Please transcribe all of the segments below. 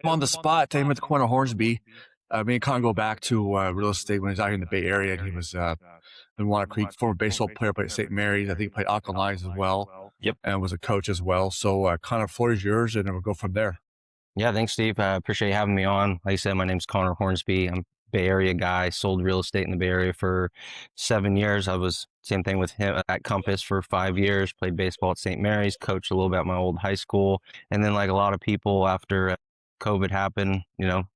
I'm on the spot. Take him at the corner of Hornsby. Me and Con go back to real estate when he was out here in the Bay Area, and he was in Walnut Creek, former baseball player, played at St. Mary's. I think he played Aqua Lines as well, Yep. and was a coach as well. So, Connor, floor is yours, and then we'll go from there. Yeah, thanks, Steve. I appreciate you having me on. Like I said, my name's Connor Hornsby. I'm a Bay Area guy, sold real estate in the Bay Area for 7 years. I was same thing with him at Compass for 5 years, played baseball at St. Mary's, coached a little bit at my old high school. And then like a lot of people after COVID happened,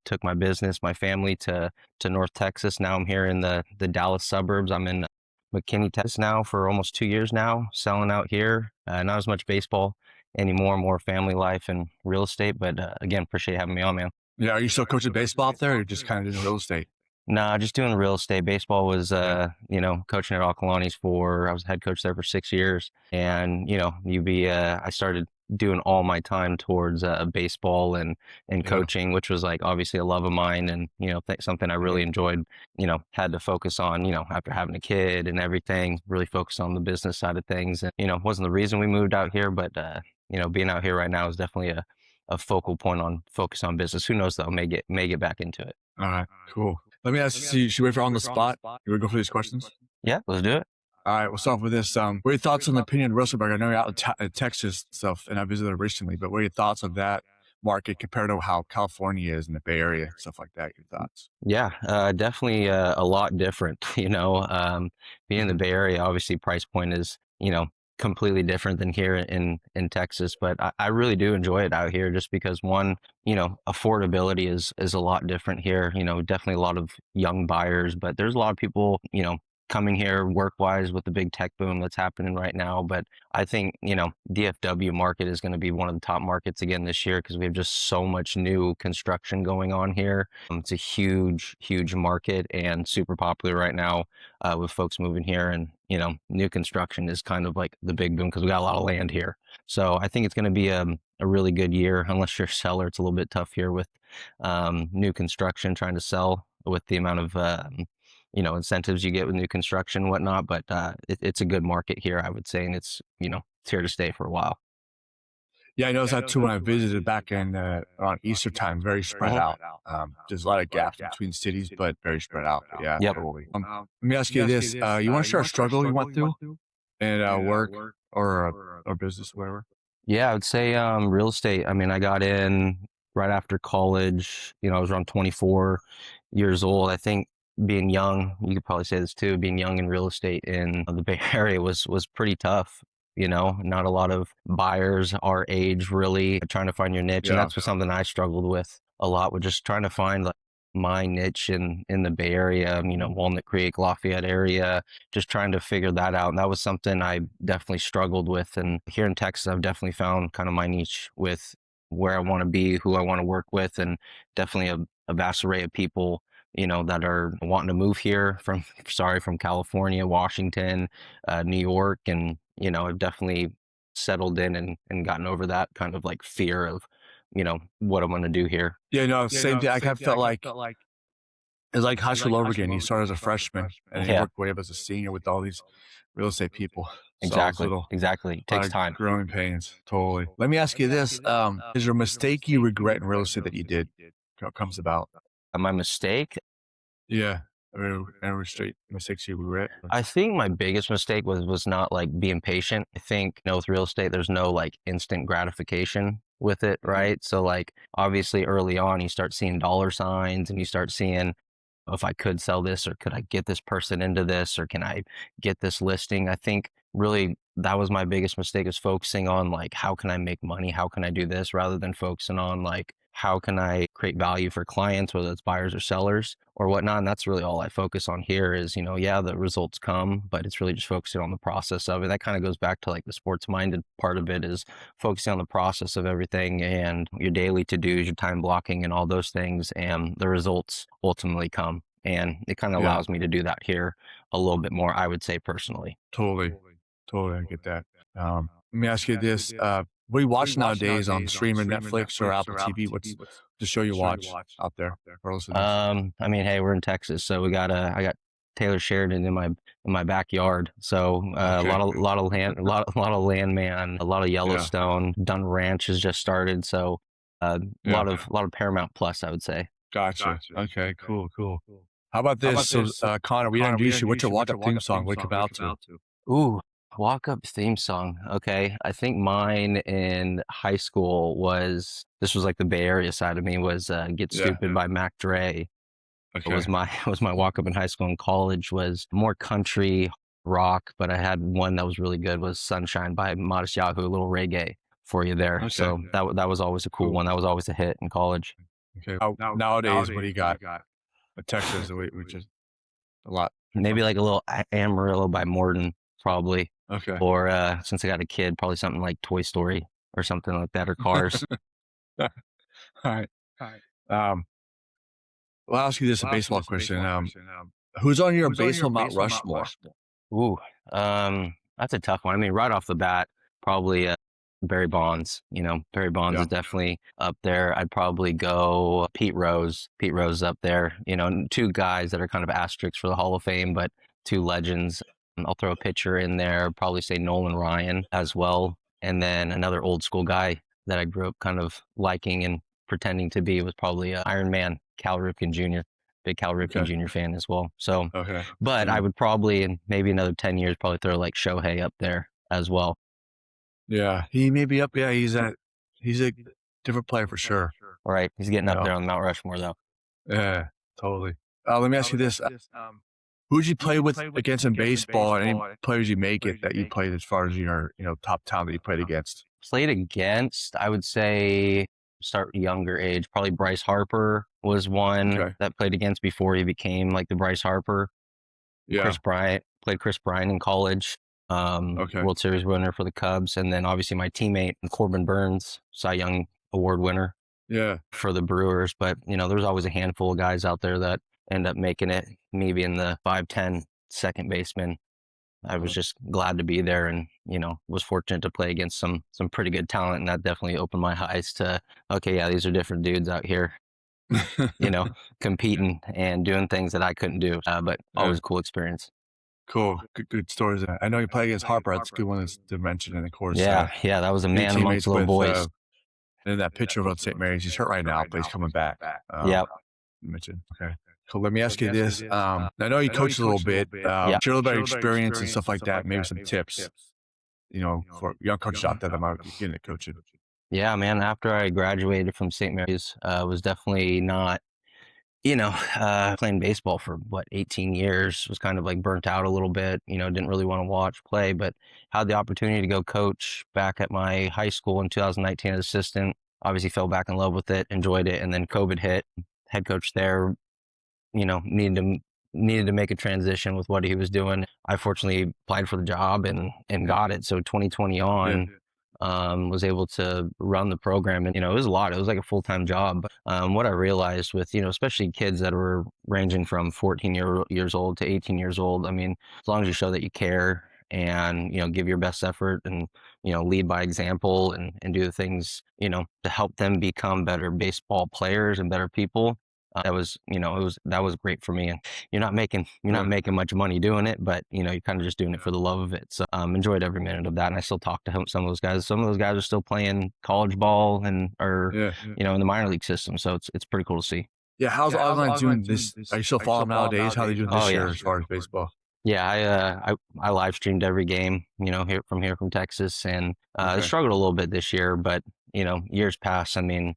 took my business, my family to North Texas. Now I'm here in the Dallas suburbs. I'm in McKinney, Texas now for almost 2 years now, selling out here. Not as much baseball anymore, more family life and real estate. But again, appreciate having me on, man. Yeah, are you still coaching baseball out there, or you're just kind of doing real estate? Nah, just doing real estate. Baseball was, Yeah. coaching at Akalani's I was head coach there for 6 years. And, I started doing all my time towards baseball and Yeah. coaching, which was like obviously a love of mine and, something I really enjoyed, had to focus on, after having a kid and everything, really focus on the business side of things. And, wasn't the reason we moved out here, but, being out here right now is definitely a focal point on focus on business. Who knows though, may get back into it. All right, cool. Let me ask you, should we wait for on the spot? You want to go for these questions? Yeah, let's do it. All right, we'll start off with this. What are your thoughts on the opinion of Russellburg? I know you're out in Texas stuff, and I visited recently, but what are your thoughts of that market compared to how California is in the Bay Area, stuff like that? Your thoughts? Yeah, definitely a lot different. Being in the Mhm. Bay Area, obviously price point is, completely different than here in Texas. But I really do enjoy it out here just because one, affordability is a lot different here. Definitely a lot of young buyers, but there's a lot of people, coming here work wise with the big tech boom that's happening right now. But I think, DFW market is going to be one of the top markets again this year because we have just so much new construction going on here. It's a huge, huge market and super popular right now with folks moving here. And, new construction is kind of like the big boom because we got a lot of land here. So I think it's going to be a really good year. Unless you're a seller, it's a little bit tough here with new construction trying to sell with the amount of incentives you get with new construction and whatnot. But it's a good market here, I would say, and it's here to stay for a while. Yeah, I noticed that too when I visited back in around Easter time. Very spread Mhm. out. There's a lot of gaps between cities, but very spread out. But yeah, Yep. totally. Let me ask you this: you want to share a struggle you went through in work or business, whatever? Yeah, I would say real estate. I mean, I got in right after college. I was around 24 years old. I think being young, you could probably say this too, being young in real estate in the Bay Area was pretty tough. Not a lot of buyers our age really trying to find your niche. And Yeah. that's something I struggled with a lot, with just trying to find like my niche in the Bay Area, Walnut Creek, Lafayette area, just trying to figure that out. And that was something I definitely struggled with. And here in Texas, I've definitely found kind of my niche with where I want to be, who I want to work with, and definitely a vast array of people, that are wanting to move here from California, Washington, New York. And, I've definitely settled in and gotten over that kind of like fear of, what I'm going to do here. Yeah, no, same thing. I kind of felt like it's like high school over again. You start as a freshman and you Yeah, work way up as a senior with all these real estate people. So it's a exactly. Exactly. It lot takes of time. growing pains. Totally. Let me ask you this: is there a mistake you regret in real estate that you did comes about? My mistake, Yeah, every straight mistakes you regret. I think my biggest mistake was not like being patient. I think, with real estate, there's no like instant gratification with it, Mhm. right? So like obviously early on you start seeing dollar signs and you start seeing, if I could sell this, or could I get this person into this, or can I get this listing? I think really that was my biggest mistake, is focusing on like, how can I make money? How can I do this, rather than focusing on like, how can I create value for clients, whether it's buyers or sellers or whatnot. And that's really all I focus on here is, yeah, the results come, but it's really just focusing on the process of it. That kind of goes back to like the sports minded part of it, is focusing on the process of everything and your daily to-dos, your time blocking and all those things. And the results ultimately come. And it kind of Yeah, allows me to do that here a little bit more, I would say personally. totally, totally. I get that. Let me ask you this: what do you watch nowadays on streaming, Netflix or Apple TV? What's the show you watch out there for listeners? I mean, hey, we're in Texas, so I got Taylor Sheridan in my backyard. So a Okay. lot of land, a lot of Landman, a lot of Yeah. Yellowstone. Dunn Ranch has just started, so Yeah. A lot of Paramount Plus, I would say. Gotcha. Okay. Cool. Cool. How about this? So, Connor, we didn't introduce you. What's your walk-up theme song? What it come out to? Ooh, walk up theme song. Okay. I think mine in high school was, this was like the Bay Area side of me, was Get Yeah. Stupid by Mac Dre. It Okay. was my was my walk up in high school. And college was more country rock, but I had one that was really good, was Sunshine by Modest Yahoo, a little reggae for you there. Okay. So that was always a cool Cool. one. That was always a hit in college. Okay. Nowadays, what do you got? Texas, which is a lot. Maybe like a little Amarillo by Morton, probably. Okay. Or since I got a kid, probably something like Toy Story or something like that, or Cars. All right. Um, well, I'll ask you this, a baseball question. Who's on your baseball Mount Rushmore? Ooh, that's a tough one. I mean, right off the bat, probably Barry Bonds. You know, Barry Bonds Yeah. is definitely up there. I'd probably go Pete Rose. Pete Rose is up there. You know, two guys that are kind of asterisks for the Hall of Fame, but two legends. I'll throw a pitcher in there. Probably say Nolan Ryan as well, and then another old school guy that I grew up kind of liking and pretending to be was probably Iron Man, Cal Ripken Jr. Big Cal Ripken Okay. Jr. fan as well. So, Okay. but I would probably, in maybe another 10 years, probably throw like Shohei up there as well. Yeah, he may be up. Yeah, he's a different player for sure. All right. He's getting up Yeah. there on Mount Rushmore, though. Yeah, totally. Let me ask you this: who'd you play with against in baseball, and any players you make it that you played as far as your top talent that you played against? Played against, I would say, start younger age. Probably Bryce Harper was one Okay. that played against before he became like the Bryce Harper. Yeah. Chris Bryant, played Chris Bryant in college. Okay. World Series winner for the Cubs. And then obviously my teammate, Corbin Burns, Cy Young Award winner Yeah. for the Brewers. But, there's always a handful of guys out there that end up making it. Me being the 5'10" second baseman, I was just glad to be there, and was fortunate to play against some pretty good talent, and that definitely opened my eyes to, okay, yeah, these are different dudes out here, competing and doing things that I couldn't do. But always a cool experience. Cool. Good stories. I know you play against Harper. That's a good one to mention. And of course, Yeah, that was a your man amongst teammates little with boys. and that pitcher of St. Mary's. He's hurt right now, but he's coming back. Yep. You mentioned. Okay. Cool. Let me ask you this. I know you coach a little bit. Share a little bit of experience and stuff like that. Maybe some tips, for young coaches out there that might be getting into coaching. Yeah, man. After I graduated from St. Mary's, was definitely not, playing baseball for 18 years, was kind of like burnt out a little bit, didn't really want to watch play, but had the opportunity to go coach back at my high school in 2019 as assistant. Obviously fell back in love with it, enjoyed it. And then COVID hit. Head coach there, needed to make a transition with what he was doing. I fortunately applied for the job and got it. So 2020 on, was able to run the program, and it was a lot. It was like a full-time job. What I realized with especially kids that were ranging from 14 years old to 18 years old. I mean, as long as you show that you care and give your best effort and lead by example and do the things to help them become better baseball players and better people. That was that was great for me. And you're not making much money doing it, but you're kind of just doing it for the love of it. So enjoyed every minute of that, and I still talk to some of those guys. Some of those guys are still playing college ball in the minor league system. So it's pretty cool to see. Yeah, how's Online doing this? Are you still following them nowadays? How are they doing this year as far as baseball? Yeah, I live streamed every game, here from Texas, and I struggled a little bit this year, but years past, I mean,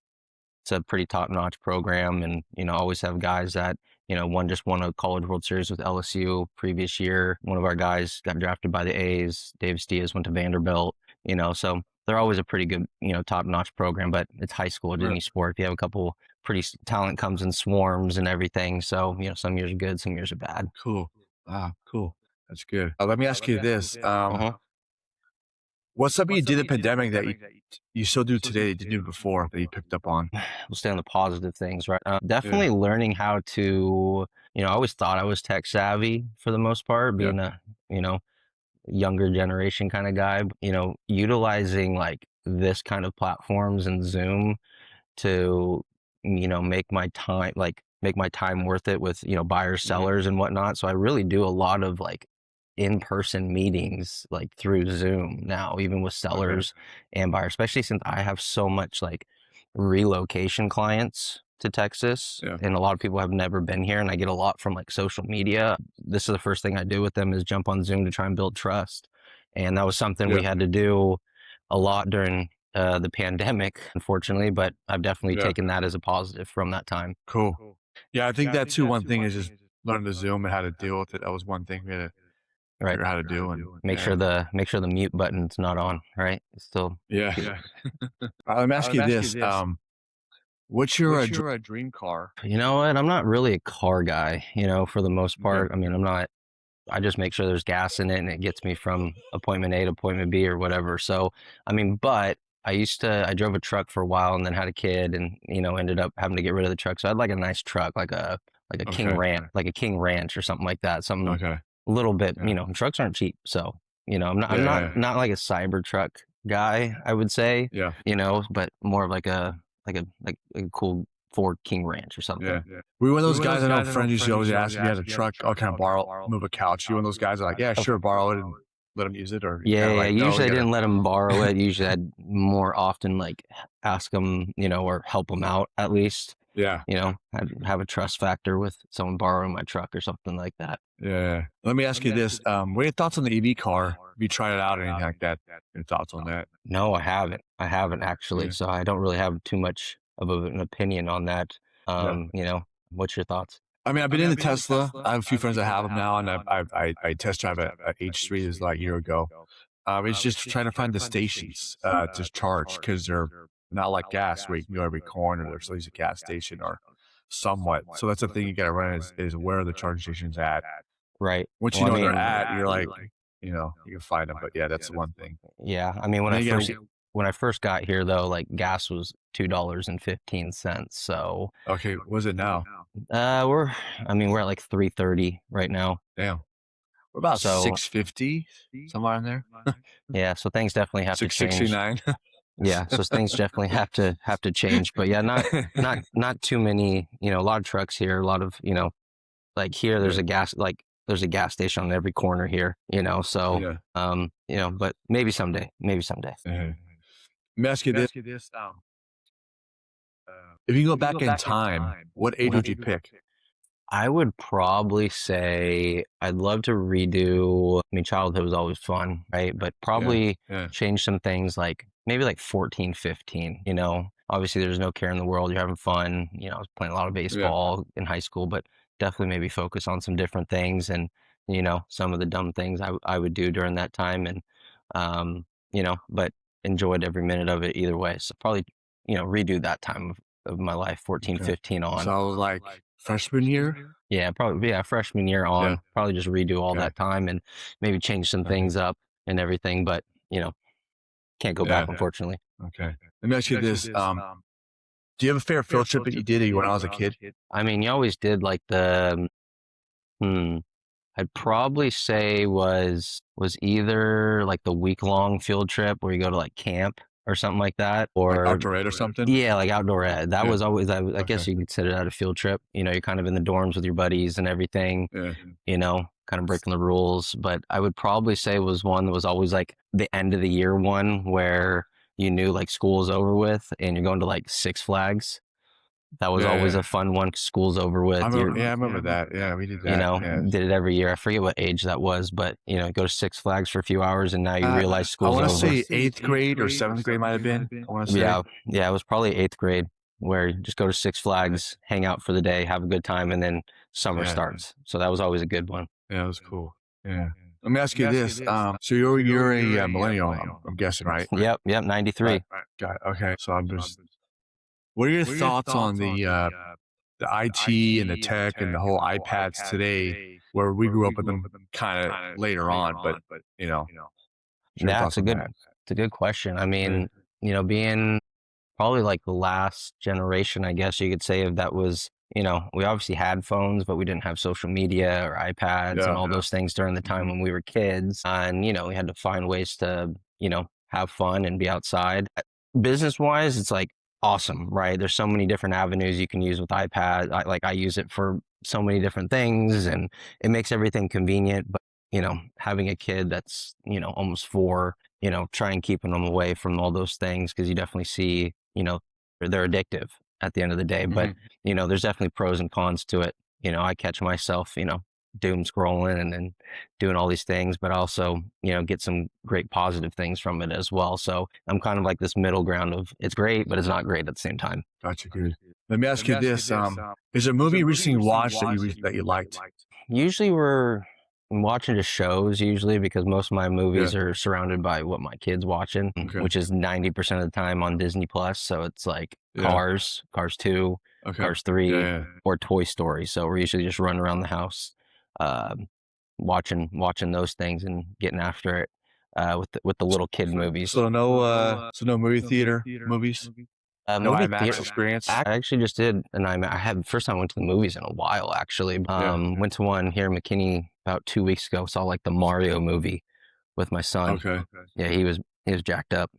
it's a pretty top-notch program, and always have guys that one just won a College World Series with LSU previous year. One of our guys got drafted by the A's. Dave Stias went to Vanderbilt. So they're always a pretty good top-notch program. But it's high school, it's any sport. If you have a couple pretty talent comes in swarms and everything. So some years are good, some years are bad. Cool. Wow, cool. That's good. Let me ask you this. What's something you did in the pandemic that you still do today that you didn't do before that you picked up on? We'll stay on the positive things, right? Definitely learning how to, I always thought I was tech savvy for the most part, being a, younger generation kind of guy, utilizing like this kind of platforms and Zoom to, make my time worth it with, buyers, sellers and whatnot. So I really do a lot of like in-person meetings like through Zoom now, even with sellers and buyers, especially since I have so much like relocation clients to Texas, Yeah. and a lot of people have never been here, and I get a lot from like social media. This is the first thing I do with them is jump on Zoom to try and build trust, and that was something we Yeah. had to do a lot during the pandemic, unfortunately. But I've definitely Yeah. taken that as a positive from that time. Cool. Yeah, I think that too. One thing is just learning to Zoom and how to deal with it. That was one thing we had to Right. figure out how to do. And Make sure the mute button's not on. Right. It's still. yeah. Let me ask you this: what's your dream car? You know what? I'm not really a car guy. For the most Okay. part. I mean, I'm not. I just make sure there's gas in it and it gets me from appointment A to appointment B or whatever. So, I mean, but I drove a truck for a while and then had a kid and, ended up having to get rid of the truck. So I'd like a nice truck, like a King Okay. Ranch, like a King Ranch or something like that. Something Okay. a little bit, Yeah. trucks aren't cheap. So, I'm Yeah. not like a cyber truck guy, I would say, Yeah. but more of like a cool Ford King Ranch or something. Yeah. We were one of those guys I know friends used to always ask if you had a truck, oh, can I borrow, move a couch? You one of those guys that are like, yeah, sure, borrow it and let them use it, or you Yeah, kind of yeah. like, no, Usually we I gotta. didn't let them borrow it. Usually I'd more often like ask them, or help them out at least. Yeah. I'd have a trust factor with someone borrowing my truck or something like that. Yeah. Let me ask you this: what are your thoughts on the EV car? Have you tried it out or anything like that? Your thoughts on that? No, I haven't. I haven't actually. Yeah. So I don't really have too much of an opinion on that. Yeah. What's your thoughts? I mean, I've been into Tesla. I have a few friends that have them now, and I test drive at H3 this like a year ago. It's just trying to find the stations to charge because they're not like gas where you can go every corner. There's always a gas station or somewhat. So that's the thing you got to run is where are the charging stations at. Right. Once you Well, know where they're at, you're like, you can find them. But yeah, that's the one thing. yeah. I mean, And then you when I first got here though, like gas was $2.15. So okay, what's it now? we're at like 330 right now. Damn, we're about So 650 somewhere in there. yeah, so things definitely have to change. 669. Yeah, so things definitely have to change. But yeah, not too many, a lot of trucks here, a lot of, like here there's there's a gas station on every corner here, so but maybe someday. Let me ask you this: if you can go back in time, what age would you pick? I would probably say I'd love to redo. I mean, childhood was always fun, right? But probably Yeah. change some things like maybe like 14, 15. Obviously there's no care in the world. You're having fun. I was playing a lot of baseball in high school, but definitely maybe focus on some different things and, some of the dumb things I would do during that time. And, but enjoyed every minute of it either way. So probably, redo that time of my life, 14, Okay. 15 on. So like freshman year? Yeah, probably. Yeah, freshman year on, Yeah. probably just redo all Okay. that time and maybe change some things up and everything. But can't go back, Yeah. unfortunately. Okay. Let me ask you this: do you have a favorite field trip that you did when I was a kid? I mean, you always did like I'd probably say was either like the week-long field trip where you go to like camp or something like that, Like or outdoor ed or something? yeah, like outdoor ed. That Yeah. was always, I guess Okay. you could consider that a field trip. You're kind of in the dorms with your buddies and everything, Yeah. kind of breaking the rules. But I would probably say was one that was always like the end of the year one where you knew like school was over with and you're going to like Six Flags. That was always Yeah. a fun one. 'Cause school's over with. I remember that. Yeah, we did that. Yeah. Did it every year. I forget what age that was, but go to Six Flags for a few hours and now you realize I school's want to over. say 8th grade or 7th grade might have been. I want to say. Yeah, it was probably 8th grade where you just go to Six Flags, hang out for the day, have a good time, and then summer starts. So that was always a good one. Yeah, it was cool. Yeah. Let me ask you this: so you're a millennial, I'm guessing, right? Yep, 93. Got it. Okay, so I'm just. What are your thoughts on the IT and the tech and the whole iPads today, where we grew up with them kind of later on, but your Yeah, thoughts on that? it's a good question. I mean, being probably like the last generation, I guess you could say, of that was, we obviously had phones, but we didn't have social media or iPads and all those things during the time when we were kids. And, we had to find ways to, have fun and be outside. Business wise, it's like awesome, right? There's so many different avenues you can use with iPad. I use it for so many different things and it makes everything convenient. But, having a kid that's, almost 4, try and keeping them away from all those things because you definitely see, they're addictive at the end of the day. But, Mhm. there's definitely pros and cons to it. I catch myself, doom scrolling and doing all these things, but also, get some great positive things from it as well. So I'm kind of like this middle ground of it's great, but it's not great at the same time. Gotcha, good. Let me ask you this, is there a movie you recently watched that you liked? Usually we're watching just shows usually because most of my Yeah, movies are surrounded by what my kids watching, okay, which is 90% of the time on Disney Plus. So it's like yeah, Cars 2, okay, Cars yeah, 3, yeah. or Toy Story. So we're usually just running around the house, uh, watching those things and getting after it with the little kid movies. So no movie theater movies? No Movie IMAX theater. experience? I actually just did an IMAX. I had first time I went to the movies in a while actually. Yeah, Went to one here in McKinney about 2 weeks ago. Saw like the Mario movie with my son. okay, Yeah, he was jacked up.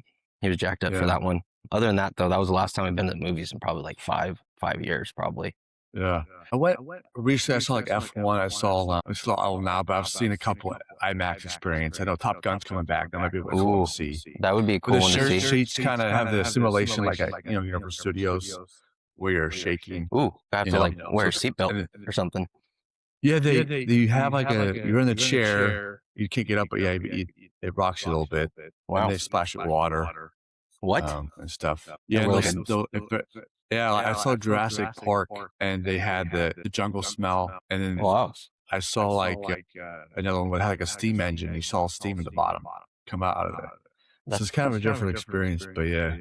He was jacked up for yeah, that one. Other than that though, that was the last time I've been to the movies in probably like five years probably. yeah. I went recently, I saw like F1, I saw all now, but I've seen a couple IMAX experience. I know Top Gun's coming back, that might be really cool Ooh, to see. that would be a But the cool one to see. seats kinda have the simulation like at, Universal Studios where you're shaking, Ooh, I have you to know, like wear so a seatbelt and or something. yeah, you have like you're in the chair, you can't get up, but yeah, it rocks you a little bit, and Wow. they splash with water, What? and stuff. And Yeah, and we're like a yeah, I saw Jurassic Park, and they had the jungle smell, and then wow. I saw like another one that had like a steam engine. You saw steam at the bottom come out of it. So That's it's kind of a different experience, but yeah,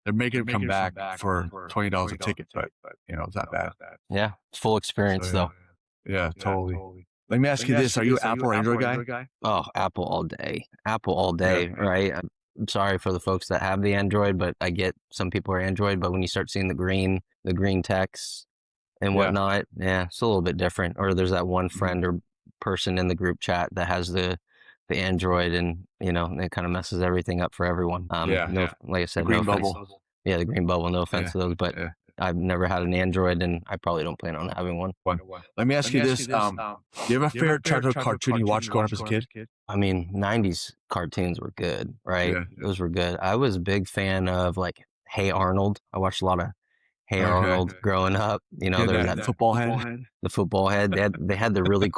they're making it come back for $20 a ticket, but it's not bad. yeah, full So experience yeah, though. yeah, totally. Let me ask you this: are you an Apple or Android guy? Oh, Apple all day. Apple all Yeah, day, right? I'm sorry for the folks that have the Android, but I get some people are Android, but when you start seeing the green text and yeah, whatnot, yeah, it's a little bit different. Or there's that one mhm, friend or person in the group chat that has the Android and it kind of messes everything up for everyone. yeah. No, like I The said, no green offense. bubble. Yeah, the green bubble, no offense Yeah, to those, but yeah. I've never had an Android and I probably don't plan on having one. One. Let me ask you this: do you have a favorite childhood cartoon you watched growing up as a kid? I mean, 90s cartoons were good, right? Yeah. Those were good. I was a big fan of like Hey Arnold. I watched a lot of Hey Okay. Arnold growing up. Yeah, There was that that football head. the football head. They had they had the really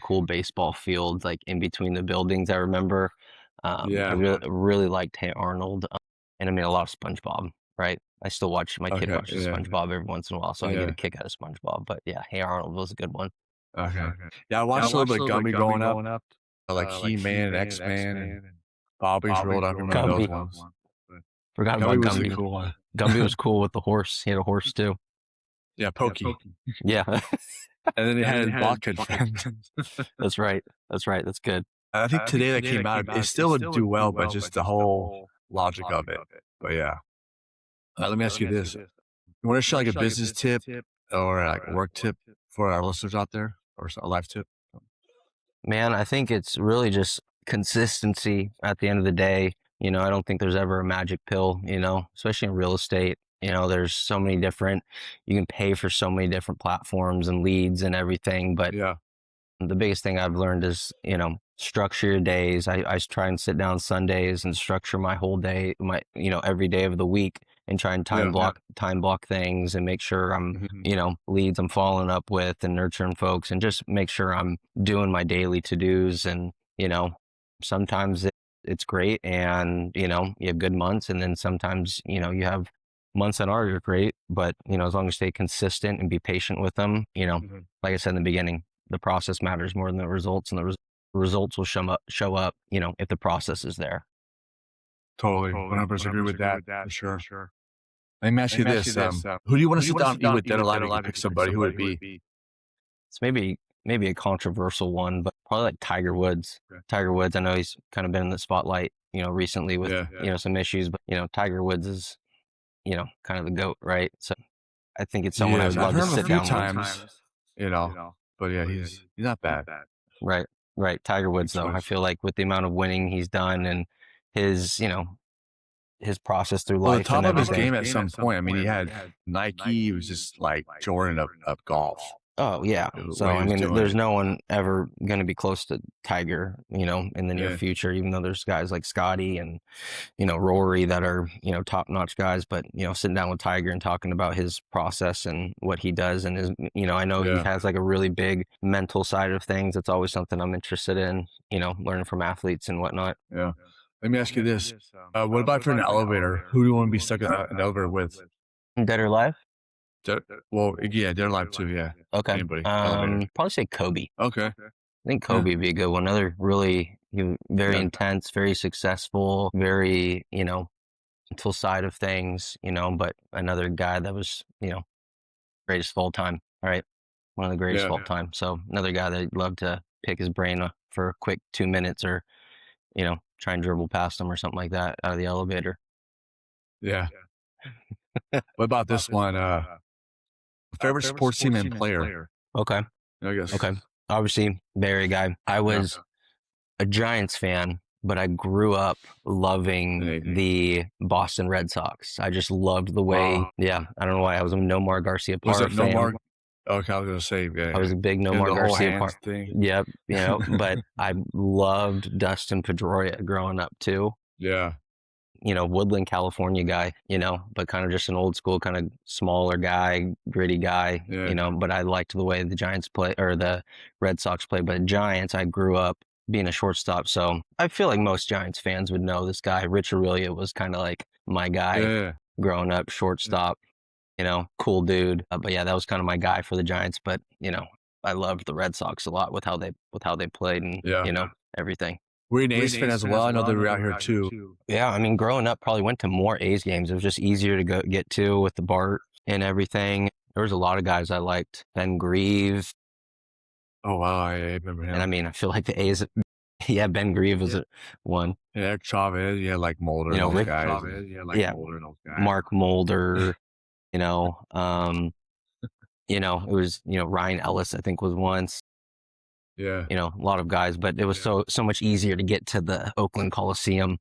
cool baseball field like in between the buildings. I remember. I Yeah. really liked Hey Arnold, and I mean a lot of SpongeBob. Right? I still watch my kid Okay. watches Yeah. SpongeBob every once in a while, so I get a Yeah. kick out of SpongeBob. But yeah, Hey Arnold was a good one. Okay. Yeah, I watched a little bit of Gumby growing up. Like He-Man and X-Man and Bobby's World. I remember those Gumby. ones. Forgot Gumby about was a Gumby. cool one. Gumby was cool with the horse. He had a horse too. Yeah, Pokey. Yeah, And then he had his blockhead friend. that's right. That's right. That's good. I think today that came out, it still would do well, but just the whole logic of it. But yeah. Let me ask you this. You want to share like a business tip or like a work tip for our listeners out there or a life tip? Man, I think it's really just consistency at the end of the day. I don't think there's ever a magic pill, especially in real estate. There's so many different, you can pay for so many different platforms and leads and everything. But Yeah. the biggest thing I've learned is, structure your days. I try and sit down Sundays and structure my whole day, every day of the week and try and Yeah. time block things and make sure I'm, Mhm. leads I'm following up with and nurturing folks and just make sure I'm doing my daily to-dos. And, sometimes it's great and, you have good months. And then sometimes, you have months that are great, but, as long as you stay consistent and be patient with them, Mhm. like I said in the beginning, the process matters more than the results, and the results will show up, if the process is there. Totally. 100% agree with that for sure. Let me ask you this. Who do you want to sit down and eat with dead or alive? You can pick somebody. Who would it be? It's maybe a controversial one, but probably like Tiger Woods. Okay. Tiger Woods, I know he's kind of been in the spotlight, recently with, Yeah. some issues, but, Tiger Woods is, kind of the GOAT, right? So I think it's He someone I is. would I've love to heard him a sit few down with. times, you know, but yeah, he's not bad. Right, right. Tiger Good Woods, though, I choice. feel like with the amount of winning he's done and his, his process through Well, the life and top of his everything. game at some point. I mean, he had Nike. He was just like Jordan of golf. Oh yeah. the So way he I was mean, doing there's it. no one ever going to be close to Tiger, in the near Yeah, future. Even though there's guys like Scotty and Rory that are top notch guys, but sitting down with Tiger and talking about his process and what he does, and his, I know he yeah, has like a really big mental side of things. It's always something I'm interested in, learning from athletes and whatnot. yeah. Let me ask you this: what about for an elevator? Who do you want to be stuck in an elevator with? Dead or alive? Dead, well, yeah, they're alive too. Yeah, Okay. anybody elevator. Probably say Kobe. Okay, I think yeah, Kobe would be a good one. Another really very yeah, intense, very successful, very mental side of things, but another guy that was greatest of all time. All right, one of the greatest of yeah, all time. So another guy that I'd love to pick his brain for a quick 2 minutes, or try and dribble past him or something like that out of the elevator. yeah. What about this one? Favorite sports team and player? Okay, I guess. okay. Obviously, Barry guy. I Yeah. was a Giants fan, but I grew up loving Hey. the Boston Red Sox. I just loved the way, Wow. yeah, I don't know why. I was a Nomar Garcia Was Parra it fan. Nomar? Okay, I was gonna say, I was yeah, a big yeah, Nomar the whole Garcia Parra. hands thing. Yep, but I loved Dustin Pedroia growing up too. Yeah, Woodland, California guy, but kind of just an old school, kind of smaller guy, gritty guy, yeah, but I liked the way the Giants play, or the Red Sox play. But Giants, I grew up being a shortstop. So I feel like most Giants fans would know this guy. Rich Aurelia was kind of like my guy yeah, growing up, shortstop, cool dude. But yeah, that was kind of my guy for the Giants. But, I loved the Red Sox a lot with how they played and, yeah. everything. Were you an A's fan as well? I know they were out here too. Yeah, I mean, growing up, probably went to more A's games. It was just easier to get to with the BART and everything. There was a lot of guys I liked. Ben Grieve, Oh wow, I remember and I him. mean, I feel like the A's. Yeah, Ben Grieve was one. Yeah, Eric Chavez, yeah, like Mulder You and know, those Rick. guys. Yeah, Mark Mulder. You know, um, it was Ryan Ellis. I think was once. Yeah, A lot of guys, but it was so much easier to get to the Oakland Coliseum.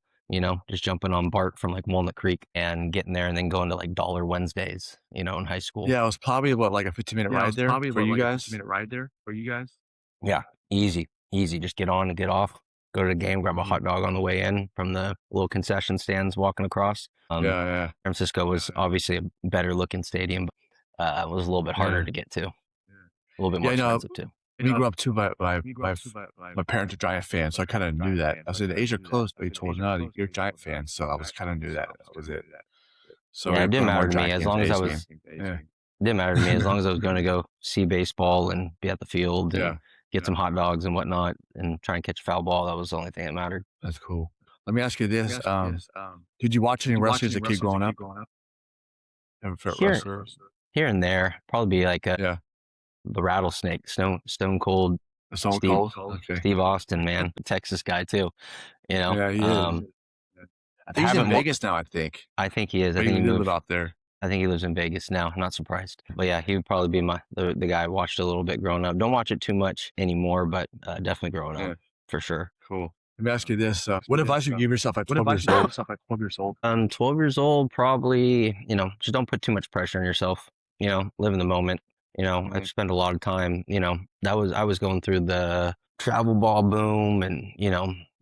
Just jumping on BART from like Walnut Creek and getting there, and then going to like Dollar Wednesdays. In high school. yeah. It was probably what like a 15-minute ride there for you guys. Yeah, easy, easy. Just get on and get off. Go to the game, grab a Mhm. hot dog on the way in from the little concession stands walking across. Yeah, yeah, San Francisco was obviously a better looking stadium, but it was a little bit harder yeah, to get to, a little bit yeah. more I know. expensive too. We grew up too. My parents are Giant fans, so I kind of knew that. I said the A's are close, but he told me, no, you're a Giant fan, so I was kind of knew that. That was it. So we Yeah, it were didn't going to more matter to me Giant as games, long as I A's was. game. Yeah, It didn't matter to me as long as I was going to go see baseball and be at the field and yeah. get some hot dogs and whatnot and try and catch a foul ball. That was the only thing that mattered. That's cool. Let me ask you this: did you watch any wrestling as a kid growing up? Have a favorite Here, wrestler? here and there, probably be like Yeah, the Rattlesnake, Stone Cold Stone Steve Cold. Okay. Steve Austin, man, Texas guy too. Yeah, he is. I think he's in Haven't. Vegas now. I think, I think he is. I but think he he did live moved. out there. I think he lives in Vegas now. I'm not surprised. But yeah, he would probably be the guy I watched a little bit growing up. Don't watch it too much anymore, but definitely growing up Yeah, for sure. cool. Let me ask you this: what advice would you give yourself at 12 years old? 12 years old, probably, just don't put too much pressure on yourself, live in the moment. I've spent a lot of time, I was going through the travel ball boom and,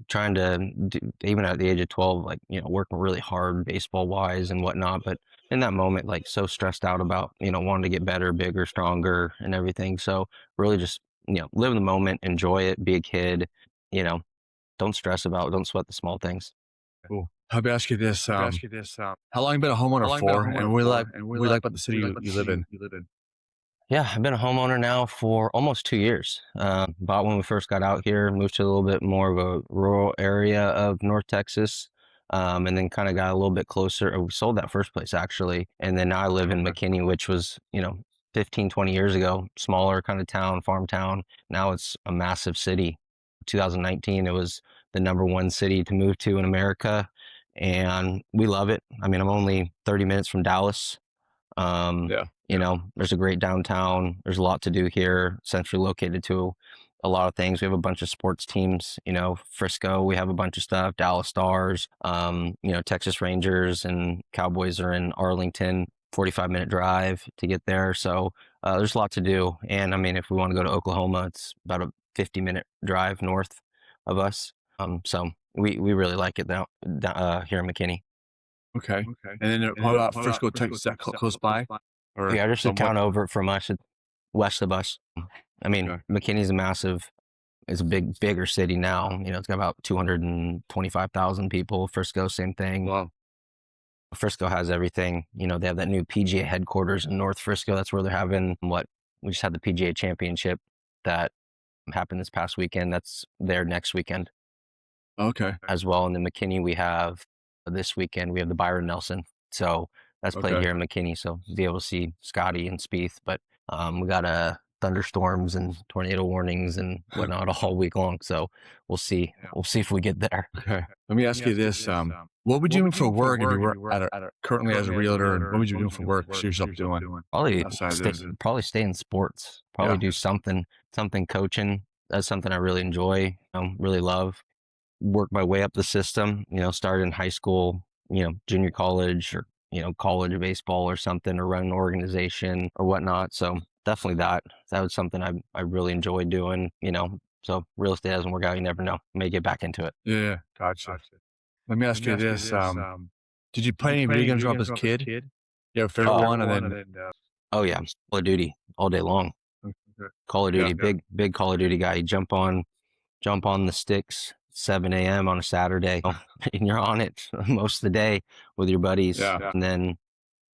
trying to do, even at the age of 12, like, working really hard baseball wise and whatnot. But in that moment, like so stressed out about, wanting to get better, bigger, stronger and everything. So really just, live in the moment, enjoy it, be a kid, you know, don't sweat the small things. Cool. How about I ask you this: how long you been a homeowner for, and what do you like about the city you live in? Yeah, I've been a homeowner now for almost 2 years. Bought when we first got out here, moved to a little bit more of a rural area of North Texas, and then kind of got a little bit closer. We sold that first place actually, and then now I live in McKinney, which was 15, 20 years ago, smaller kind of town, farm town. Now it's a massive city. 2019, it was the number one city to move to in America, and we love it. I mean, I'm only 30 minutes from Dallas. Um, Yeah, there's a great downtown. There's a lot to do here, centrally located to a lot of things. We have a bunch of sports teams, Frisco, we have a bunch of stuff, Dallas Stars, Texas Rangers and Cowboys are in Arlington. 45-minute drive to get there. So there's a lot to do. And I mean, if we want to go to Oklahoma, it's about a 50-minute drive north of us. So we really like it here in McKinney. Okay. And then what about Frisco, Texas? Is that close by? Or Yeah, just a somewhat? town over from us, west of us. I mean, Okay. McKinney's it's a bigger city now. You know, it's got about 225,000 people. Frisco, same thing. Wow. Frisco has everything. You know, they have that new PGA headquarters in North Frisco. That's where they're having we just had the PGA Championship that happened this past weekend. That's there next weekend Okay. as well. And then McKinney, this weekend, we have the Byron Nelson. So that's played Okay. here in McKinney. So be able to see Scotty and Spieth. But we got thunderstorms and tornado warnings and whatnot all week long. So we'll see. We'll see if we get there. Okay. Let me ask you this. What would you do for work if you were currently as a realtor, and what would you do for work? See yourself doing Probably outside stay in sports. Probably do something coaching. That's something I really enjoy. Really love. Work my way up the system. You know, start in high school. You know, junior college or college baseball or something, or run an organization or whatnot. So definitely that was something I really enjoyed doing. You know, so real estate doesn't work out. You never know. May get back into it. Yeah, gotcha. Let me ask you this. Did you play any video games growing up as a kid? You have a favorite one? And then Oh yeah, Call of Duty all day long. Call of Duty, big Call of Duty guy. You jump on the sticks 7 a.m. on a Saturday, and you're on it most of the day with your buddies. Yeah. And then,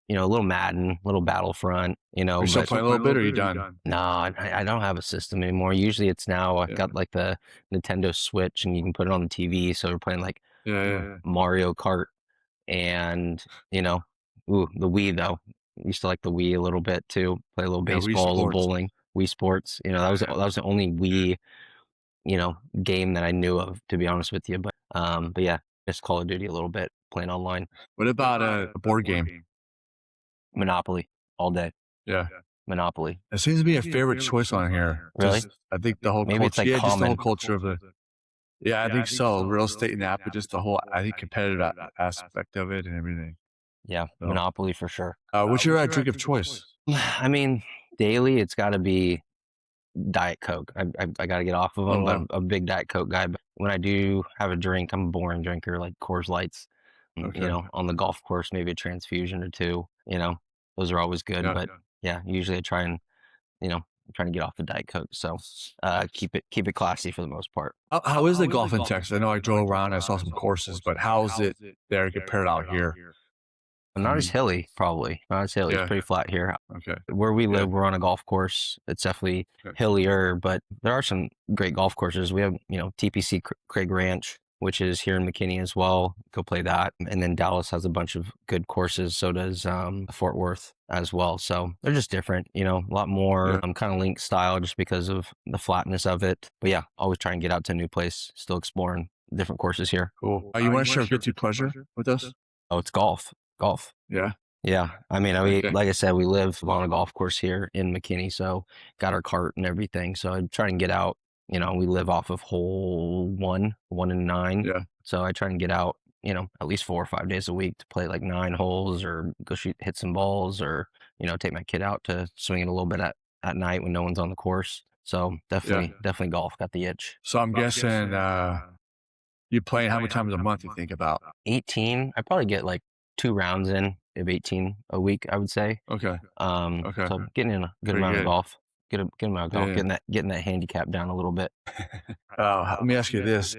a little Madden, a little Battlefront, Are you still playing a little bit, or are you done? No, I don't have a system anymore. Usually it's now I've got like the Nintendo Switch, and you can put it on the TV. So we're playing like Mario Kart and, the Wii though. Used to like the Wii a little bit too. Play a little baseball, a little bowling. Wii Sports. That was the only Wii, game that I knew of, to be honest with you. But yeah, just Call of Duty a little bit, playing online. What about a board game? Monopoly all day. Yeah. Monopoly. It seems to be a favorite choice on here. Really? I think the whole Maybe culture, it's like just the whole common. culture of the. Yeah, I think so. Real estate and that, but just the whole, I think, competitive aspect of it and everything. Yeah, So, Monopoly for sure. what's your drink of choice? I mean, daily it's got to be Diet Coke. I got to get off of them, but I'm a big Diet Coke guy. But when I do have a drink, I'm a boring drinker, like Coors Lights. Okay. On the golf course, maybe a transfusion or two. Those are always good. Yeah. But yeah, usually I try and, I'm trying to get off the Diet Coke. So keep it classy for the most part. How is the golf in Texas? I know I drove around, I saw some courses, but how is it there compared out here? Not as hilly, probably. Not as hilly. Yeah. It's pretty flat here. Okay. Where we live, we're on a golf course. It's definitely hillier, but there are some great golf courses. We have, TPC Craig Ranch, which is here in McKinney as well. Go play that. And then Dallas has a bunch of good courses. So does Fort Worth as well. So they're just different, a lot more kind of link style just because of the flatness of it. But yeah, always try and get out to a new place, still exploring different courses here. Cool. You want to share a guilty pleasure with us? Oh, it's golf. Yeah. Yeah. I mean, like I said, we live on a golf course here in McKinney, so got our cart and everything. So I try and get out. We live off of hole 1 and 9. Yeah. So I try and get out, at least 4 or 5 days a week to play like 9 holes or go hit some balls or, take my kid out to swing it a little bit at night when no one's on the course. So definitely golf got the itch. So I'm guessing you play how many times a month you think about? 18. I probably get like 2 rounds in of 18 a week, I would say. Okay. Okay. So getting in a good amount of golf. Good amount of golf, getting that handicap down a little bit. Let me ask you this.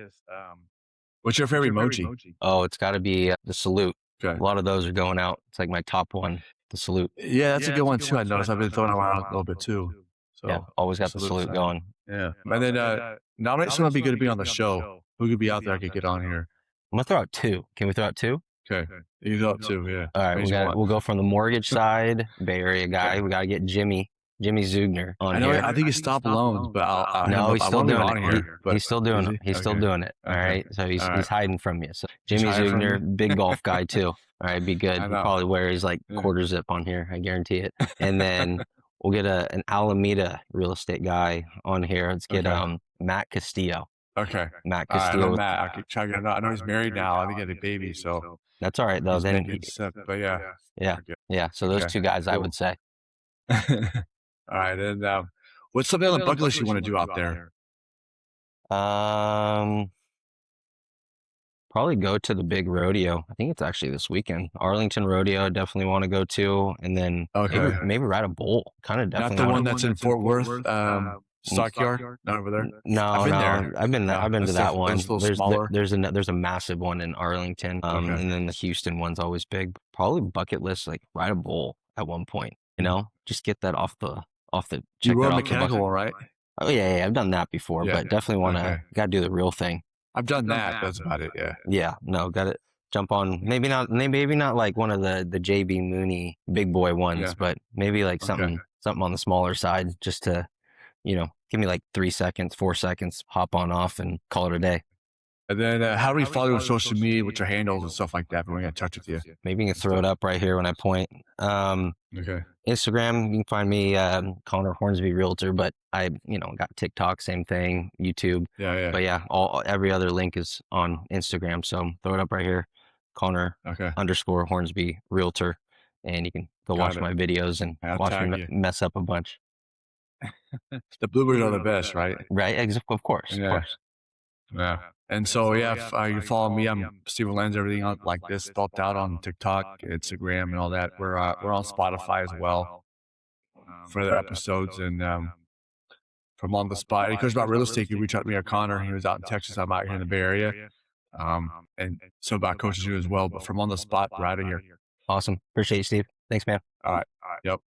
What's your favorite emoji? Oh, it's got to be the salute. Okay. A lot of those are going out. It's like my top one, the salute. Yeah, that's a good one too. I noticed I've been throwing around a little bit too. So yeah, always got the salute going. Yeah. And then nominate someone be good to be on the show. Who could be out there I could get on here? I'm going to throw out 2. Can we throw out 2? Okay. You throw out 2, yeah. All right, we'll go from the mortgage side, Bay Area guy. Okay. We got to get Jimmy Zugner on here. I think he stopped loans, but no, he's still doing it. He's still doing it. He's still doing it. All right. So he's hiding from you. So Jimmy Zugner, big golf guy too. All right, be good. He'll probably wear his like quarter zip on here. I guarantee it. And then we'll get an Alameda real estate guy on here. Let's get Matt Castillo. Okay. Matt All right. I know Castillo. Matt. I could try to get. I know he's married now. I think he had a baby, so That's all right though. he's Then making stuff. But yeah, yeah, forget. yeah. So those Okay. two guys, I Cool. would say. All right. And what's something on the bucket list you want to do out there? Um, Probably go to the big rodeo. I think it's actually this weekend. Arlington Rodeo, I definitely want to go to, and then Okay. maybe ride a bull. Kind of Not definitely the want one to. that's in Fort Worth, Stockyard, not over there. I've No, been no, there. I've been to That's that that's a one. little smaller. There's a massive one in Arlington, Okay. and then the Houston one's always big. Probably bucket list, like ride a bull at one point. Just get that You check that rode off the bucket. mechanical, all right? Oh yeah, I've done that before, Yeah. but definitely Okay. gotta do the real thing. I've done that. That's about it. Yeah. Yeah, no, got to jump on. Maybe not like one of the JB Mooney big boy ones, Yeah. but maybe like Okay. something on the smaller side, just to give me like 3 seconds, 4 seconds, hop on off, and call it a day. And then how do we follow you on social media with your handles and stuff like that? If we get in touch with you. Maybe you can throw it up right here when I point. Okay. Instagram, you can find me Connor Hornsby Realtor, but I got TikTok, same thing, YouTube. Yeah. Yeah. But yeah, every other link is on Instagram. So throw it up right here, Connor Okay. underscore Hornsby Realtor, and you can go watch my videos and I'll watch tag me you. mess up a bunch. The blueberries are the best, right? Right? Of course, of Yeah. course. Yeah. And so yeah, if you follow me, I'm Steven Lenz. Everything out like this, spelled out on TikTok, Instagram, and all that. We're on Spotify as well for the episodes and from on the spot. Any questions about real estate, you can reach out to me or Connor. He was out in Texas. I'm out here in the Bay Area. And so about coaches you as well. But from on the spot, we're out of here. Awesome. Appreciate you, Steve. Thanks, man. All right. Yep.